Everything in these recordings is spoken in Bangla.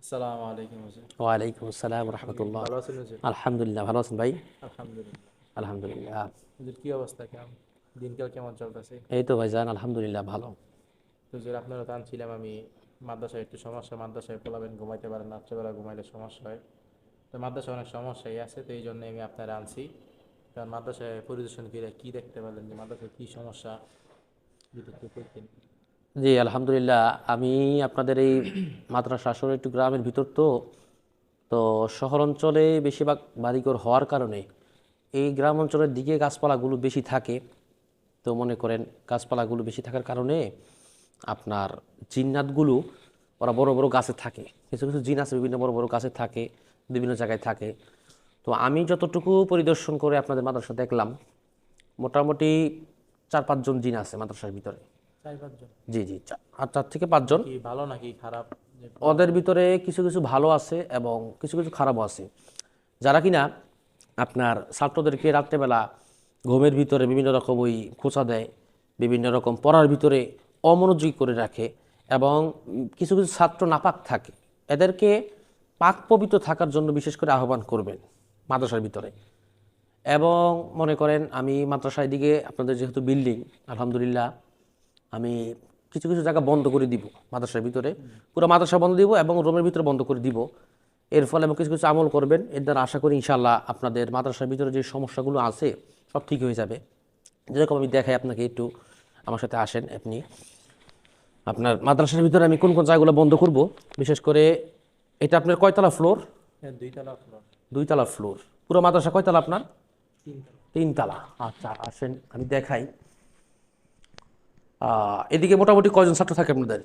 আসসালামু আলাইকুম হুজুর। ওয়ালাইকুম আসসালাম রহমতুল্লাহ। ভালো আছেন হুজুর? আলহামদুলিল্লাহ, ভালো আছেন ভাই? আলহামদুলিল্লাহ। আলহামদুলিল্লাহ। হুজুর কি অবস্থা, কেমন দিনকাল কেমন চলতেছে? এই তো ভাইজান, আলহামদুলিল্লাহ ভালো। হুজুর আপনারা তো আনছিলাম আমি মাদ্রাসায় একটু সমস্যা, মাদ্রাসায় পোলাবেন ঘুমাইতে পারেন না, রাত্রেবেলা ঘুমাইলে সমস্যা হয়। তো মাদ্রাসায় অনেক সমস্যাই আছে, তো এই জন্য আমি আপনারা আনছি। কারণ মাদ্রাসায় পরিদর্শন করে কি দেখতে পারলেন যে মাদ্রাসায় কি সমস্যা, যদি একটু বলতেন। জি আলহামদুলিল্লাহ। আমি আপনাদের এই মাদ্রাসা আসলে একটু গ্রামের ভিতর, তো তো শহর অঞ্চলে বেশিরভাগ বাড়িঘর হওয়ার কারণে এই গ্রাম অঞ্চলের দিকে গাছপালাগুলো বেশি থাকে। তো মনে করেন গাছপালাগুলো বেশি থাকার কারণে আপনার জিন্নাতগুলো ওরা বড় বড় গাছে থাকে। কিছু কিছু জিন আছে বিভিন্ন বড় বড় গাছে থাকে, বিভিন্ন জায়গায় থাকে। তো আমি যতটুকু পরিদর্শন করে আপনাদের মাদ্রাসা দেখলাম, মোটামুটি 4-5 জন জিন আছে মাদ্রাসার ভিতরে। 4-5 জন? জি জি, আর 4 থেকে 5 জন। কি ভালো নাকি খারাপ? যে ওদের ভিতরে কিছু কিছু ভালো আছে এবং কিছু কিছু খারাপও আছে, যারা কিনা আপনার ছাত্রদেরকে রাত্রেবেলা ঘুমের ভিতরে বিভিন্ন রকম ওই খোঁচা দেয়, বিভিন্ন রকম পড়ার ভিতরে অমনোযোগী করে রাখে, এবং কিছু কিছু ছাত্র নাপাক থাকে। এদেরকে পাক পবিত্র থাকার জন্য বিশেষ করে আহ্বান করবেন মাদ্রাসার ভিতরে। এবং মনে করেন আমি মাদ্রাসার দিকে আপনাদের যেহেতু বিল্ডিং, আলহামদুলিল্লাহ আমি কিছু কিছু জায়গা বন্ধ করে দিব মাদ্রাসার ভিতরে। পুরো মাদ্রাসা বন্ধ দিব এবং রুমের ভিতরে বন্ধ করে দিব। এর ফলে আমি কিছু কিছু আমল করবেন, এর দ্বারা আশা করি ইনশাআল্লাহ আপনাদের মাদ্রাসার ভিতরে যে সমস্যাগুলো আছে সব ঠিক হয়ে যাবে। যেরকম আমি দেখাই আপনাকে, একটু আমার সাথে আসেন আপনি। আপনার মাদ্রাসার ভিতরে আমি কোন কোন জায়গাগুলো বন্ধ করব, বিশেষ করে এটা আপনার কয়তলা ফ্লোর? 2 তলা ফ্লোর। 2 তলা ফ্লোর। পুরো মাদ্রাসা কয়তলা আপনার? 3 তলা। 3 তলা। আচ্ছা আসেন আমি দেখাই। এদিকে মোটামুটি কয়জন ছাত্র থাকে আপনাদের?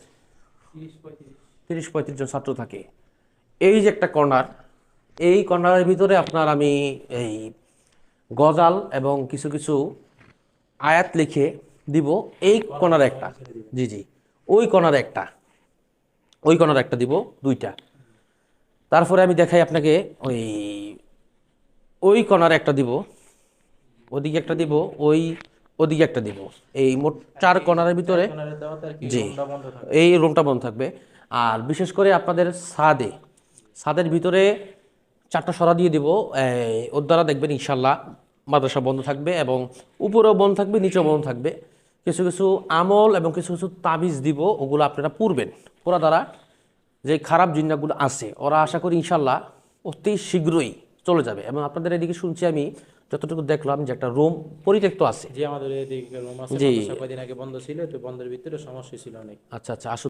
30-35। 30-35 জন ছাত্র থাকে। এই যে একটা কর্নার, এই কর্নারের ভিতরে আপনার আমি এই গজাল এবং কিছু কিছু আয়াত লিখে দিব। এই কর্নারে একটা, জি জি, ওই কর্নারে একটা, ওই কর্নারে একটা দিব, 2টা। তারপরে আমি দেখাই আপনাকে ওই ওই কর্নারে একটা দিব, ওদিকে একটা দিব, ওই ওদিকে একটা দিব। এই মোট 4 কর্নারের ভিতরে। কর্নারের দেওয়াতে আর কি জি, রুমটা বন্ধ থাকে। এই রুমটা বন্ধ থাকবে। আর বিশেষ করে আপনাদের ছাদের ভিতরে 4টা সরা দিয়ে দিব। ওর দ্বারা দেখবেন ইনশাল্লাহ মাদ্রাসা বন্ধ থাকবে, এবং উপরেও বন্ধ থাকবে, নিচেও বন্ধ থাকবে। কিছু কিছু আমল এবং কিছু কিছু তাবিজ দিব, ওগুলো আপনারা পড়বেন। পড়া দ্বারা যে খারাপ জিন্নাগুলো আছে ওরা আশা করি ইনশাল্লাহ অতি শীঘ্রই চলে যাবে। এবং আপনাদের এদিকে শুনছি আমি যতটুকু দেখলাম যে একটা রুম পরিত্যক্ত আছে। জি, আমাদের এদিকে রুম আছে, জি, মাদ্রাসা কয়দিন আগে বন্ধ ছিল, তো বন্ধের ভিতরে সমস্যা ছিল অনেক। আচ্ছা আচ্ছা, আসুন।